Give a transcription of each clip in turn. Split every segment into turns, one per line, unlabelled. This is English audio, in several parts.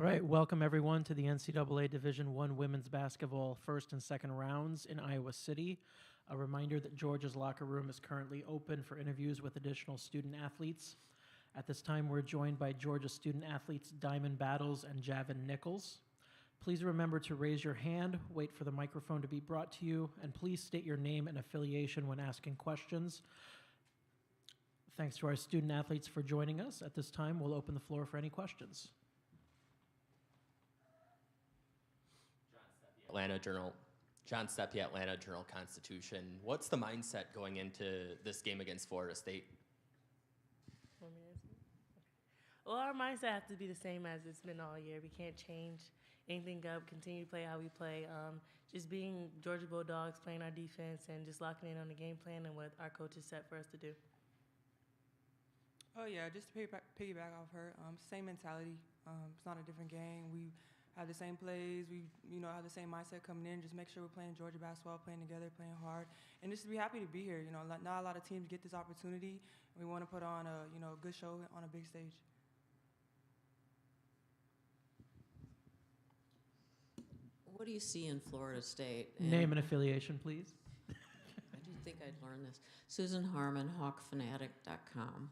All right, welcome everyone to the NCAA Division I women's basketball first and second rounds in Iowa City. A reminder that Georgia's locker room is currently open for interviews with additional student athletes. At this time, we're joined by Georgia student athletes Diamond Battles and Javin Nichols. Please remember to raise your hand, wait for the microphone to be brought to you, and please state your name and affiliation when asking questions. Thanks to our student athletes for joining us. At this time, we'll open the floor for any questions.
John Steppe, Atlanta Journal-Constitution. What's the mindset going into this game against Florida State?
Want me to answer? Okay. Well, our mindset has to be the same as it's been all year. We can't change anything up, continue to play how we play. Just being Georgia Bulldogs, playing our defense, and just locking in on the game plan and what our coaches set for us to do.
Oh, yeah, just to piggyback off her, same mentality. It's not a different game. We have the same plays. We, have the same mindset coming in. Just make sure we're playing Georgia basketball, playing together, playing hard, and just to be happy to be here. Not a lot of teams get this opportunity. We want to put on a good show on a big stage.
What do you see in Florida State?
Name and affiliation, please.
I do think I'd learn this. Susan Harmon, hawkfanatic.com.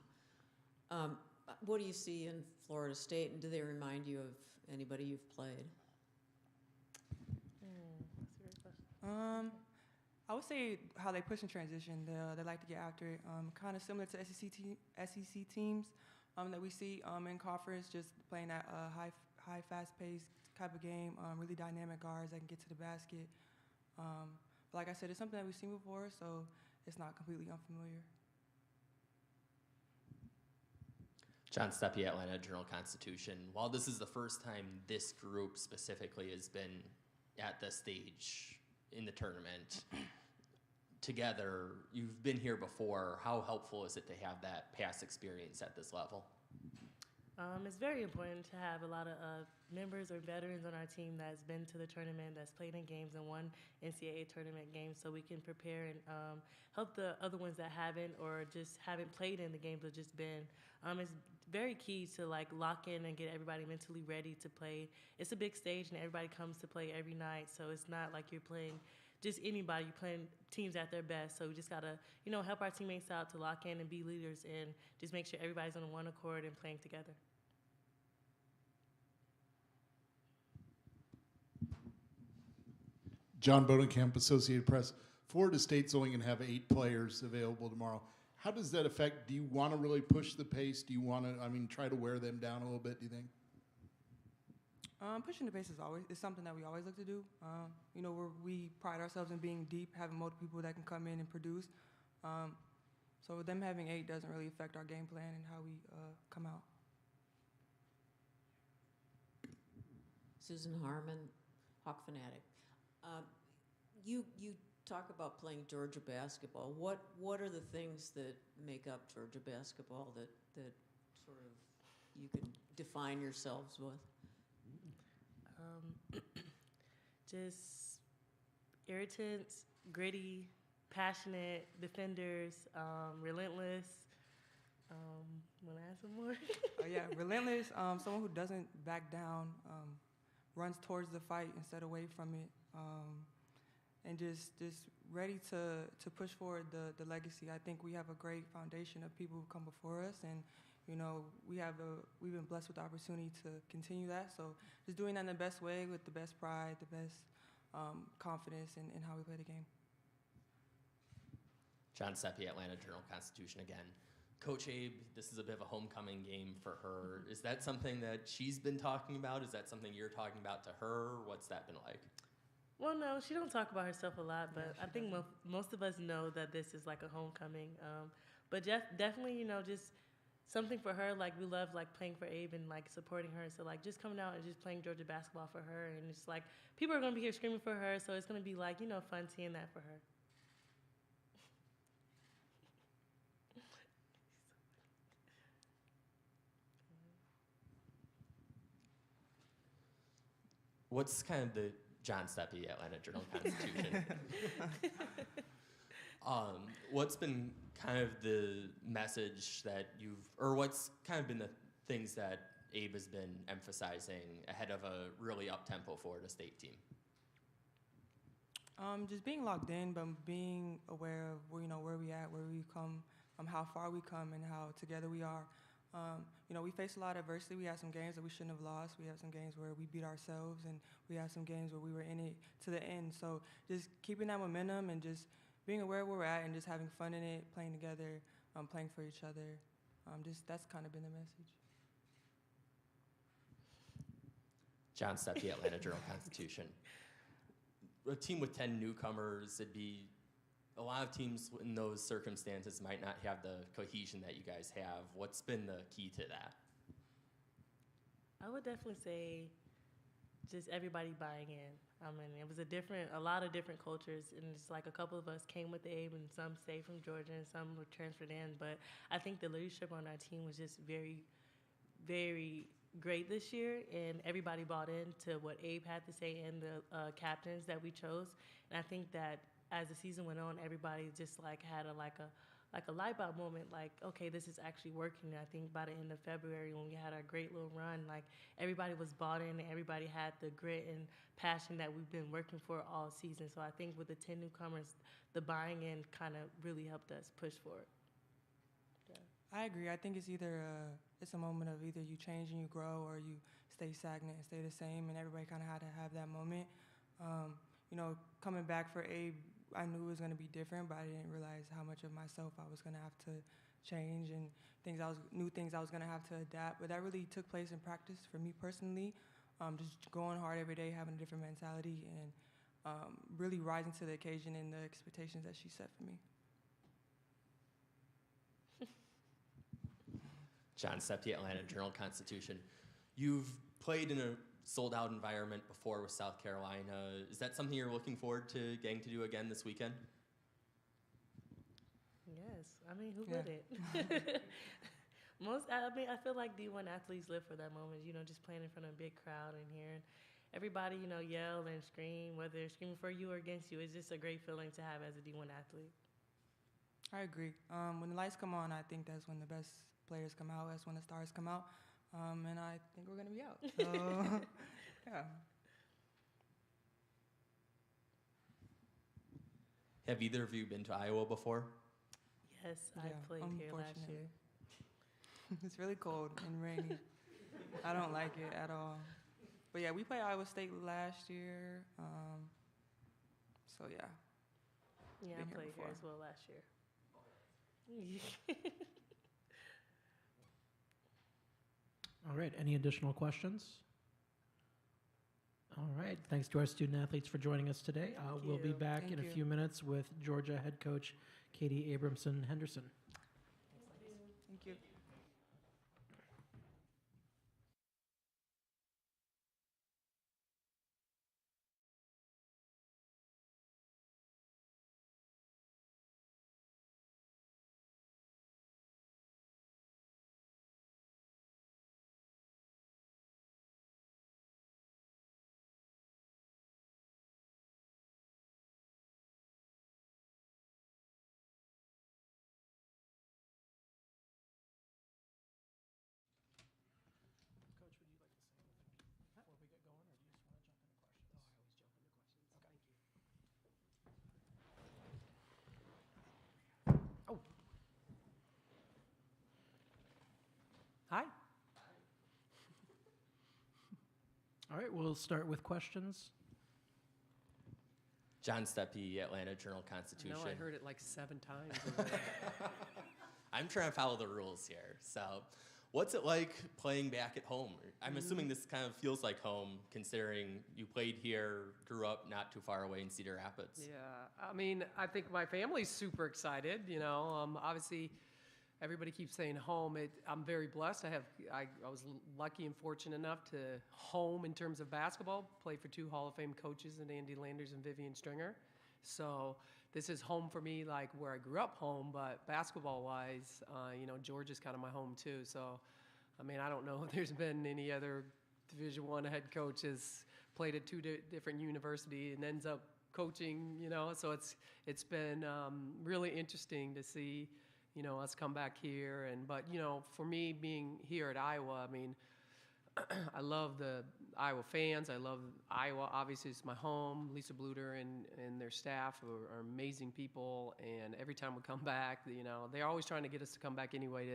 What do you see in Florida State, and do they remind you of anybody you've played?
That's a great question.
I would say how they push in transition. They like to get after it. Kind of similar to SEC teams that we see in conference, just playing that high, fast-paced type of game. Really dynamic guards that can get to the basket. But like I said, it's something that we've seen before, so it's not completely unfamiliar.
John Steppe, Atlanta Journal-Constitution. While this is the first time this group specifically has been at this stage in the tournament together, you've been here before. How helpful is it to have that past experience at this level?
It's very important to have a lot of members or veterans on our team that's been to the tournament, that's played in games and won NCAA tournament games, so we can prepare and help the other ones that haven't or just haven't played in the games but just been. It's very key to lock in and get everybody mentally ready to play. It's a big stage and everybody comes to play every night, so it's not like you're playing just anybody. You're playing teams at their best, so we just gotta help our teammates out to lock in and be leaders and just make sure everybody's on one accord and playing together.
John Bodenkamp, Associated Press. Florida State's only going to have 8 players available tomorrow. How does that affect? Do you want to really push the pace? Do you want to, try to wear them down a little bit, do you think?
Pushing the pace is something that we always look to do. We pride ourselves in being deep, having multiple people that can come in and produce. So them having 8 doesn't really affect our game plan and how we come out.
Susan Harmon, Hawk Fanatic. You talk about playing Georgia basketball. What are the things that make up Georgia basketball that sort of you can define yourselves with?
Just irritants, gritty, passionate, defenders, relentless. Want to add some more?
Yeah, relentless, someone who doesn't back down, runs towards the fight instead of away from it, and just ready to push forward the legacy. I think we have a great foundation of people who come before us, and we've been blessed with the opportunity to continue that. So just doing that in the best way, with the best pride, the best confidence in how we play the game.
John Steppe, Atlanta Journal-Constitution again. Coach Abe, this is a bit of a homecoming game for her. Is that something that she's been talking about? Is that something you're talking about to her? What's that been like?
Well, no, she don't talk about herself a lot, but I think most of us know that this is like a homecoming. But definitely, just something for her. We love playing for Abe and supporting her. So just coming out and just playing Georgia basketball for her, and it's people are gonna be here screaming for her. So it's gonna be fun seeing that for her.
What's kind of the John Steppe, Atlanta Journal-Constitution? What's been kind of the message that what's kind of been the things that Abe has been emphasizing ahead of a really up-tempo Florida State team?
Just being locked in, but being aware of where we at, where we come, how far we come, and how together we are. We faced a lot of adversity. We had some games that we shouldn't have lost. We had some games where we beat ourselves, and we had some games where we were in it to the end. So just keeping that momentum and just being aware of where we're at and just having fun in it, playing together, playing for each other. That's kind of been the message.
John Steppe, Atlanta Journal-Constitution. A team with 10 newcomers, it'd be a lot of teams in those circumstances might not have the cohesion that you guys have. What's been the key to that?
I would definitely say just everybody buying in. I mean, it was a lot of different cultures, and it's like a couple of us came with Abe, and some stayed from Georgia, and some were transferred in. But I think the leadership on our team was just very, very great this year, and everybody bought into what Abe had to say and the captains that we chose. And I think that as the season went on, everybody just like had a light bulb moment, like, okay, this is actually working. I think by the end of February, when we had our great little run, like everybody was bought in, and everybody had the grit and passion that we've been working for all season. So I think with the 10 newcomers, the buying in kind of really helped us push forward.
I agree. I think it's it's a moment of either you change and you grow, or you stay stagnant and stay the same. And everybody kind of had to have that moment. Coming back for Abe, I knew it was going to be different, but I didn't realize how much of myself I was going to have to change, and new things I was going to have to adapt. But that really took place in practice for me personally. Just going hard every day, having a different mentality, and really rising to the occasion and the expectations that she set for me.
John Steppe, Atlanta Journal-Constitution. You've played in a sold-out environment before with South Carolina. Is that something you're looking forward to getting to do again this weekend?
Yes. I mean, who wouldn't? I feel like D1 athletes live for that moment, just playing in front of a big crowd and hearing everybody, yell and scream, whether they're screaming for you or against you. It's just a great feeling to have as a D1 athlete.
I agree. When the lights come on, I think that's when the best players come out. That's when the stars come out. And I think we're going to be out. So, yeah.
Have either of you been to Iowa before?
Yes, I played here last year.
It's really cold and rainy. I don't like it at all. But yeah, we played Iowa State last year. So yeah.
Yeah, I played here as well last year.
All right, any additional questions? All right, thanks to our student athletes for joining us today. We'll be back in a few minutes with Georgia head coach Katie Abramson-Henderson.
Thank you.
Coach, would you like to say anything before we get going, or do you just want to jump into questions?
Oh, I always jump into questions.
Okay.
Thank you.
Oh,
Hi.
all right, we'll start with questions.
John Steppe, Atlanta Journal-Constitution.
No, I heard it like 7 times.
I'm trying to follow the rules here. So, what's it like playing back at home? I'm assuming this kind of feels like home, considering you played here, grew up not too far away in Cedar Rapids.
Yeah, I mean, I think my family's super excited. Obviously, everybody keeps saying home. I'm very blessed. I was lucky and fortunate enough to home in terms of basketball. Play for 2 Hall of Fame coaches, and Andy Landers and Vivian Stringer. So this is home for me, like where I grew up home. But basketball-wise, Georgia's kind of my home too. So, I mean, I don't know if there's been any other Division I head coaches played at 2 different universities and ends up coaching. So it's been really interesting to see. Us come back here, but for me being here at Iowa, I mean, I love the Iowa fans. I love Iowa. Obviously, it's my home. Lisa Bluter and their staff are amazing people. And every time we come back, you know, they're always trying to get us to come back anyway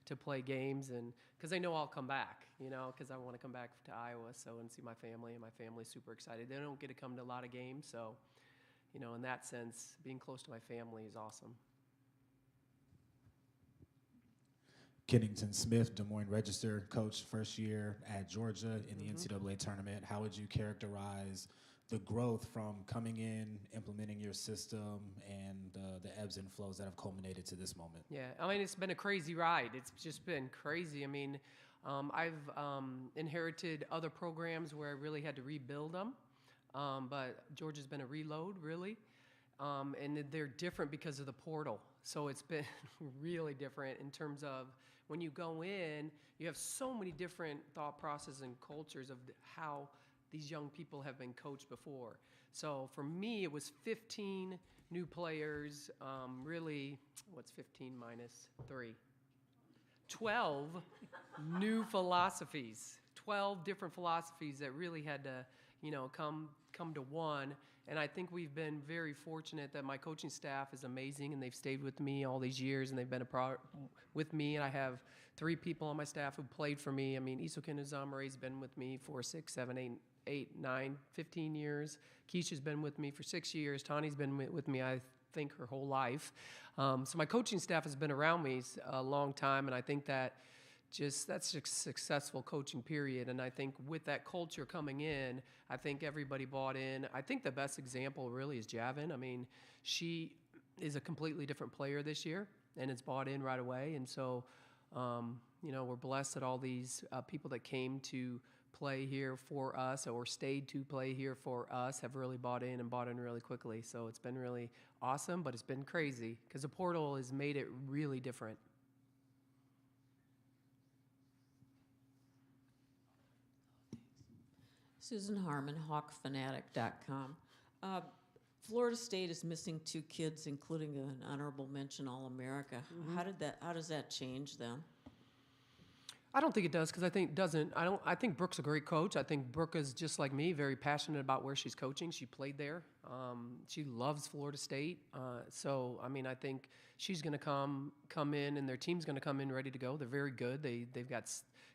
to play games, and because they know I'll come back, you know, because I want to come back to Iowa and see my family, and my family's super excited. They don't get to come to a lot of games, so, you know, in that sense, being close to my family is awesome.
Kennington Smith, Des Moines Register coach, first year at Georgia in the NCAA tournament. How would you characterize the growth from coming in, implementing your system, and the ebbs and flows that have culminated to this moment?
Yeah, I mean, it's been a crazy ride. It's just been crazy. I mean, I've inherited other programs where I really had to rebuild them, but Georgia's been a reload, really. And they're different because of the portal. So it's been really different in terms of when you go in, you have so many different thought processes and cultures of how these young people have been coached before. So for me, it was 15 new players, really, what's 15 minus 3? 12 new philosophies, 12 different philosophies that really had to, you know, come to one. And I think we've been very fortunate that my coaching staff is amazing, and they've stayed with me all these years, and they've been with me. And I have 3 people on my staff who played for me. I mean, Isoken Uzamure's been with me for 6, 7, 8, 9, 15 years. Keisha's been with me for 6 years. Tani's been with me, I think, her whole life. So my coaching staff has been around me a long time, and I think that's a successful coaching period. And I think with that culture coming in, I think everybody bought in. I think the best example really is Javin. I mean, she is a completely different player this year, and it's bought in right away. And so, you know, we're blessed that all these people that came to play here for us or stayed to play here for us have really bought in really quickly. So it's been really awesome, but it's been crazy because the portal has made it really different.
Susan Harmon, HawkFanatic.com. Florida State is missing 2 kids, including an honorable mention All-America. How does that change then?
I don't think it does because I think Brooke's a great coach. I think Brooke is just like me, very passionate about where she's coaching. She played there. She loves Florida State. So I mean, I think she's going to come in, and their team's going to come in ready to go. They're very good. They've got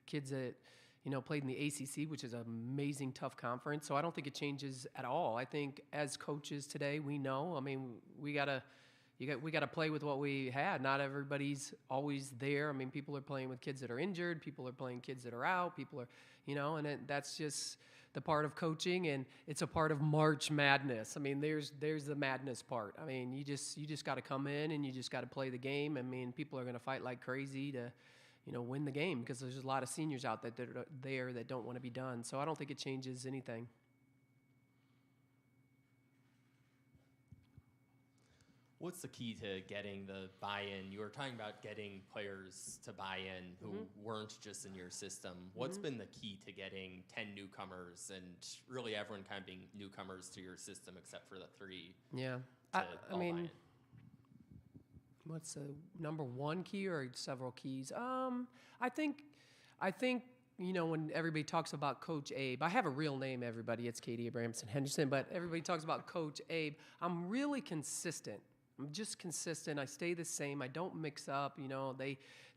kids that, you know, played in the ACC, which is an amazing, tough conference. So I don't think it changes at all. I think as coaches today, we know. I mean, we got to play with what we had. Not everybody's always there. I mean, people are playing with kids that are injured. People are playing kids that are out. People are, you know, and that's just the part of coaching, and it's a part of March Madness. I mean, there's the madness part. I mean, you just got to come in and you just got to play the game. I mean, people are going to fight like crazy to, you know, win the game because there's a lot of seniors out there that don't want to be done. So I don't think it changes anything.
What's the key to getting the buy-in? You were talking about getting players to buy in who weren't just in your system. What's been the key to getting 10 newcomers and really everyone kind of being newcomers to your system except for the 3?
Yeah. I mean, what's the number one key or several keys? I think, you know, when everybody talks about Coach Abe, I have a real name, everybody. It's Katie Abramson Henderson, but everybody talks about Coach Abe. I'm really consistent. I'm just consistent. I stay the same. I don't mix up. You know,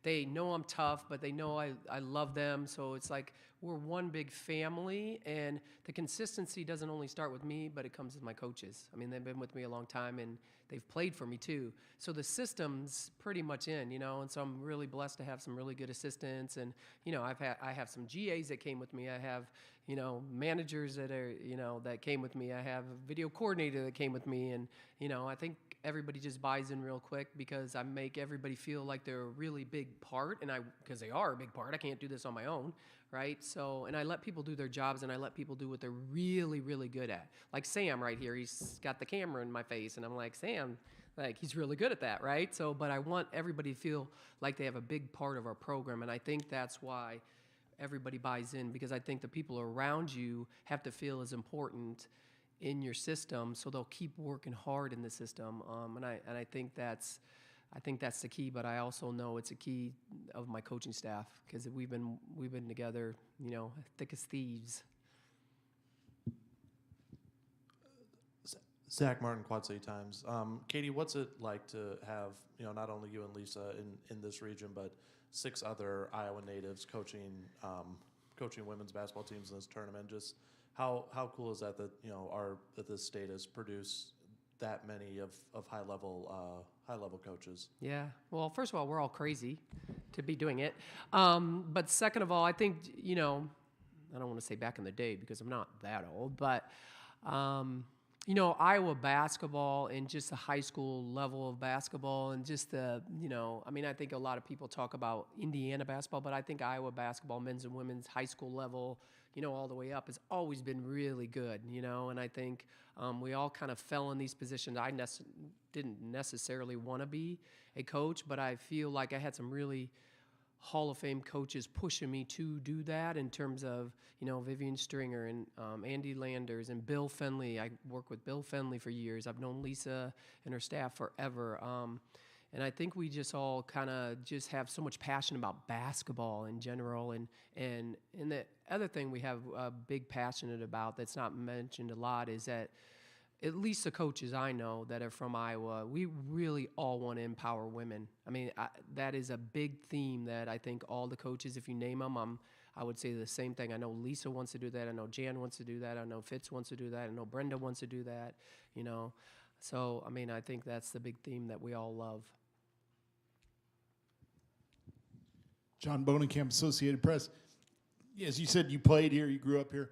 they know I'm tough, but they know I love them. So it's like we're one big family, and the consistency doesn't only start with me, but it comes with my coaches. I mean, they've been with me a long time, and they've played for me too. So the system's pretty much in, you know, and so I'm really blessed to have some really good assistants. And, you know, I have some GAs that came with me. I have, you know, managers that are, you know, that came with me. I have a video coordinator that came with me. And, you know, I think everybody just buys in real quick because I make everybody feel like they're a really big part, and because they are a big part. I can't do this on my own, right? So, and I let people do their jobs, and I let people do what they're really, really good at. Like Sam right here, he's got the camera in my face, and I'm like, Sam, like, he's really good at that, right? So, but I want everybody to feel like they have a big part of our program, and I think that's why everybody buys in, because I think the people around you have to feel as important in your system, so they'll keep working hard in the system. And I think that's I think that's the key, but I also know it's a key of my coaching staff because we've been together, thick as thieves.
Zach Martin, Quad City Times. Katie, what's it like to have, not only you and Lisa in this region, but 6 other Iowa natives coaching women's basketball teams in this tournament? Just how cool is that that this state has produced that many of high level coaches?
Yeah. Well, first of all, we're all crazy to be doing it. But second of all, I think, I don't want to say back in the day because I'm not that old, but Iowa basketball and just the high school level of basketball and just the, I think a lot of people talk about Indiana basketball, but I think Iowa basketball, men's and women's high school level, all the way up has always been really good, and I think we all kind of fell in these positions. I didn't necessarily want to be a coach, but I feel like I had some really Hall of Fame coaches pushing me to do that in terms of, Vivian Stringer and Andy Landers and Bill Fenley. I worked with Bill Fenley for years. I've known Lisa and her staff forever. And I think we just all kind of just have so much passion about basketball in general. And the other thing we have a big passionate about that's not mentioned a lot is that at least the coaches I know that are from Iowa, we really all want to empower women. That is a big theme that I think all the coaches, if you name them, I would say the same thing. I know Lisa wants to do that. I know Jan wants to do that. I know Fitz wants to do that. I know Brenda wants to do that, So, I think that's the big theme that we all love.
John Bonenkamp, Associated Press. As you said, you played here, you grew up here.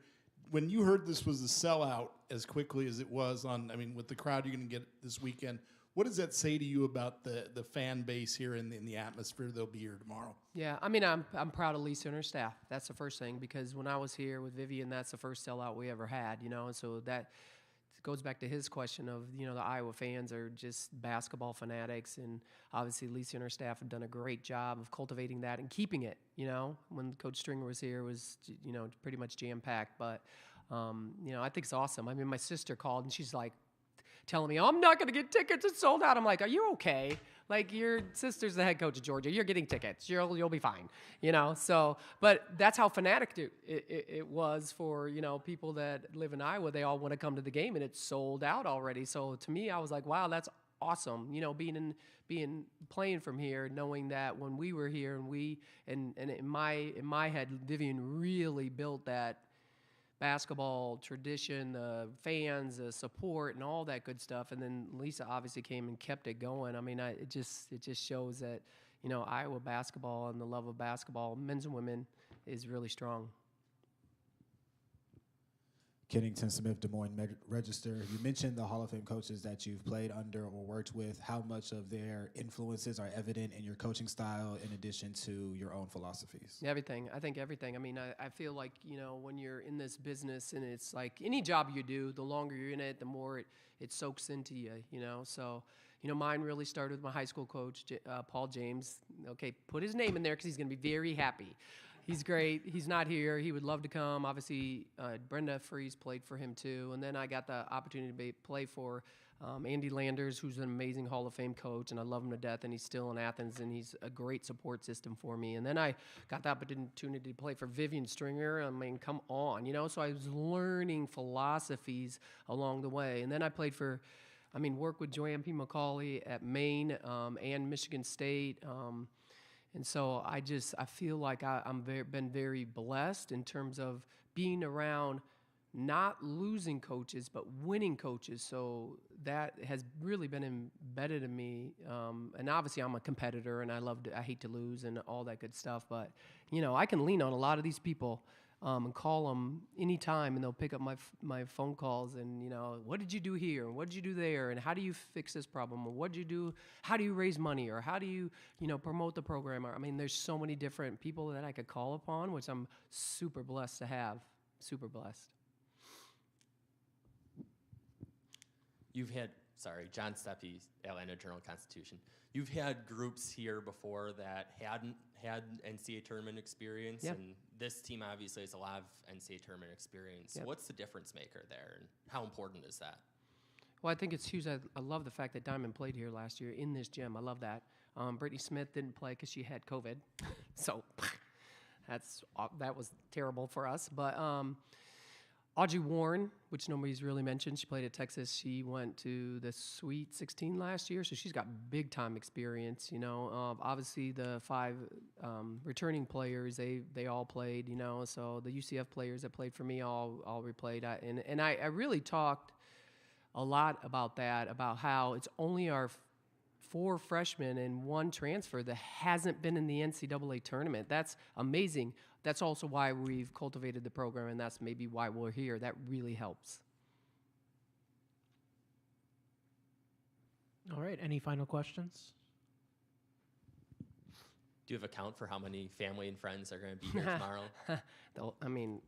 When you heard this was a sellout as quickly as it was with the crowd you're going to get this weekend, what does that say to you about the fan base here and the atmosphere they'll be here tomorrow?
Yeah, I'm proud of Lisa and her staff. That's the first thing, because when I was here with Vivian, that's the first sellout we ever had, and so that goes back to his question of, the Iowa fans are just basketball fanatics, and obviously Lisa and her staff have done a great job of cultivating that and keeping it, When Coach Stringer was here, it was, pretty much jam-packed, but, I think it's awesome. My sister called, and she's like, telling me, I'm not going to get tickets. It's sold out. I'm like, are you okay? Like, your sister's the head coach of Georgia. You're getting tickets. You'll be fine, So, but that's how fanatic it was for, people that live in Iowa. They all want to come to the game, and it's sold out already. So to me, I was like, wow, that's awesome. Playing from here, knowing that when we were here and in my head, Vivian really built that basketball tradition, the fans, the support, and all that good stuff. And then Lisa obviously came and kept it going. It just shows that, Iowa basketball and the love of basketball, men's and women, is really strong.
Kennington Smith, Des Moines Register. You mentioned the Hall of Fame coaches that you've played under or worked with. How much of their influences are evident in your coaching style in addition to your own philosophies?
Everything. I think everything. I feel like, when you're in this business, and it's like any job you do, the longer you're in it, the more it soaks into you, So, mine really started with my high school coach, Paul James. Okay, put his name in there because he's going to be very happy. He's great. He's not here. He would love to come. Obviously, Brenda Freese played for him too. And then I got the opportunity to play for Andy Landers, who's an amazing Hall of Fame coach, and I love him to death, and he's still in Athens, and he's a great support system for me. And then I got the opportunity to play for Vivian Stringer. Come on, So I was learning philosophies along the way. And then I played worked with Joanne P. McCauley at Maine and Michigan State. And so I feel like I'm been very blessed in terms of being around not losing coaches, but winning coaches. So that has really been embedded in me. And obviously I'm a competitor, and I hate to lose and all that good stuff. But, I can lean on a lot of these people and call them anytime, and they'll pick up my phone calls and, what did you do here? What did you do there? And how do you fix this problem? Or what did you do? How do you raise money? Or how do you, promote the program? Or, there's so many different people that I could call upon, which I'm super blessed to have. Super blessed.
John Steppe, Atlanta Journal-Constitution. You've had groups here before that hadn't had NCAA tournament experience,
Yep.
and this team obviously has a lot of NCAA tournament experience.
Yep.
What's the difference maker there, and how important is that?
Well, I think it's huge. I love the fact that Diamond played here last year in this gym. I love that. Brittany Smith didn't play because she had COVID, so that was terrible for us. But Audrey Warren, which nobody's really mentioned, she played at Texas. She went to the Sweet 16 last year, so she's got big time experience. You know, obviously the 5 returning players, they all played. You know, so the UCF players that played for me all replayed. And I really talked a lot about that, about how it's only our 4 freshmen and 1 transfer that hasn't been in the NCAA tournament. That's amazing. That's also why we've cultivated the program, and that's maybe why we're here. That really helps.
All right, any final questions?
Do you have a count for how many family and friends are going to be here tomorrow?
I mean,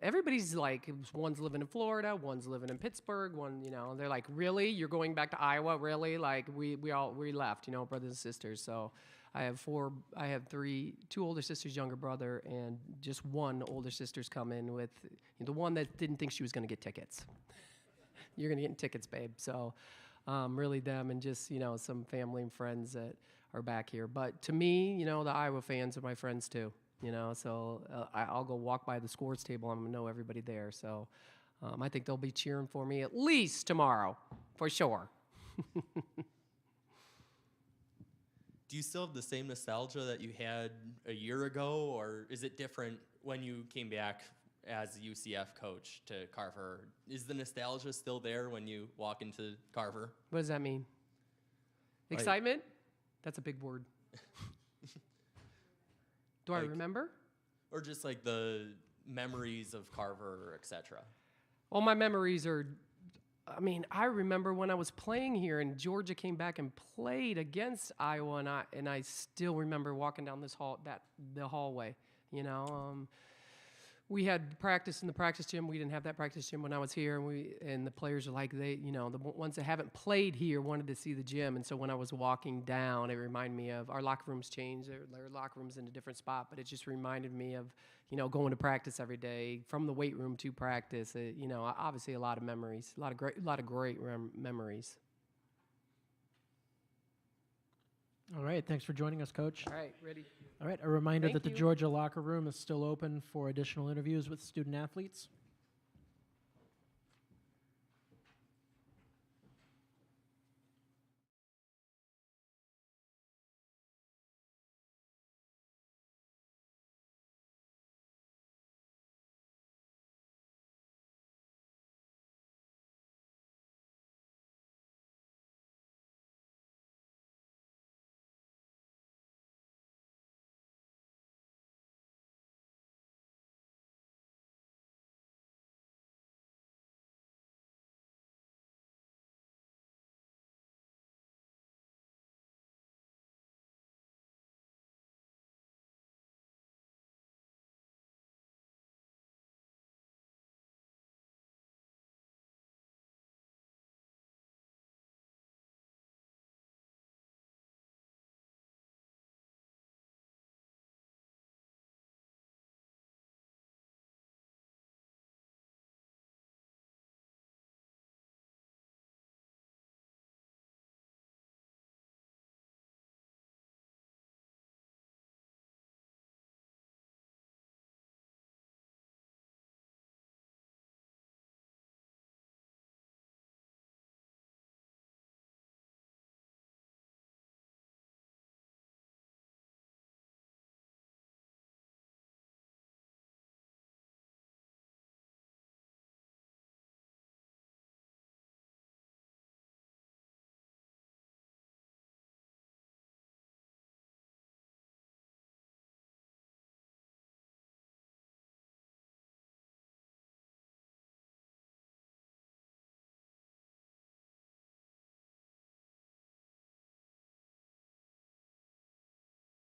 everybody's like, one's living in Florida, one's living in Pittsburgh, one, you know, they're like, really? You're going back to Iowa? Really? Like, we left, you know, brothers and sisters. So I have 2 older sisters, younger brother, and just 1 older sister's coming with the one that didn't think she was going to get tickets. You're going to get tickets, babe. So really them and just, you know, some family and friends that are back here. But to me, you know, the Iowa fans are my friends too. You know, so I'll go walk by the scores table. I'm going to know everybody there. So I think they'll be cheering for me at least tomorrow, for sure.
Do you still have the same nostalgia that you had a year ago, or is it different when you came back as a UCF coach to Carver? Is the nostalgia still there when you walk into Carver?
What does that mean? Excitement? That's a big word. Do I remember?
Or just like the memories of Carver, et cetera?
Well, my memories are, I mean, I remember when I was playing here and Georgia came back and played against Iowa, and I still remember walking down the hallway, you know. We had practice in the practice gym. We didn't have that practice gym when I was here, and the players are like, you know, the ones that haven't played here wanted to see the gym, and so when I was walking down, it reminded me of our locker rooms changed. Their locker rooms in a different spot, but it just reminded me of, you know, going to practice every day, from the weight room to practice. You know, obviously a lot of memories, a lot of great memories.
All right, thanks for joining us, Coach.
All right, ready?
All right, a reminder
Thank
that the
you.
Georgia locker room is still open for additional interviews with student athletes.